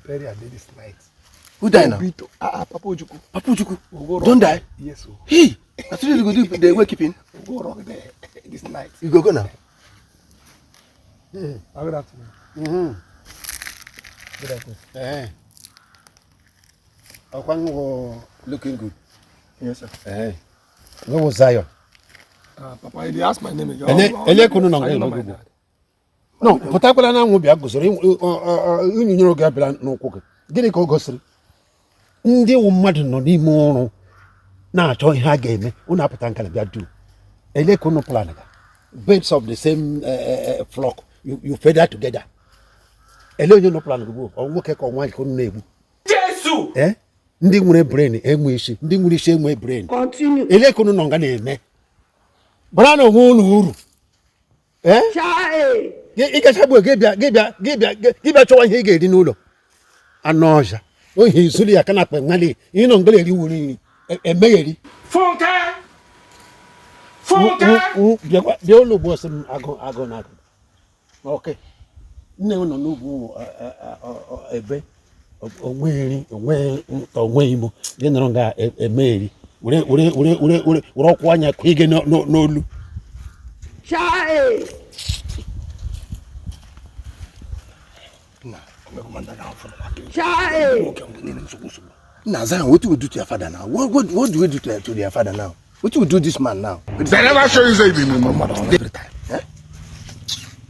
Bury her this night. Who died now? Papa Ojuku. Papa Ojuku. Don't die? Yes, sir. Hey, that's what you go do the wakekeeping. We'll go rock there this night. You go now? Yeah. Good afternoon. Good afternoon. Looking good. Yes, sir. Where was Zion? Papa, you asked my name again. No, but I will be a gosser. You know, Gabriel, no cook. Get a gosser. Ndi umadu no ni mono. Na join her game. Unapatanka na do. Ele kono planaga. Birds of the same flock. You feather together. Ele you no plan go. O wo keko wan ko na ebu. Jesus! Ndi nwere brain enwe isi. Ndi nwere isi enwe brain. Continue. Ele kono no nga na eme. Bra na wo uru. Chai. Ike sabu gebia chowa ihe ga eri n'ụlọ. Anoja. O ihe isuli ya kana pe ngale. Ino ngale eri wuri emegheri. Fonte. Bia olugbo sim ago na. Okay. Nne no n'ugwu ebe onwe eri onwe imo. Ge nọrọ nga emegheri. Wure ọkwa anya kwa ige n'olu. Chai. Chai. Now, Zion, what do we do to your father now? What do we do to their father now? What do we do this man now? They never show you anything. Every time.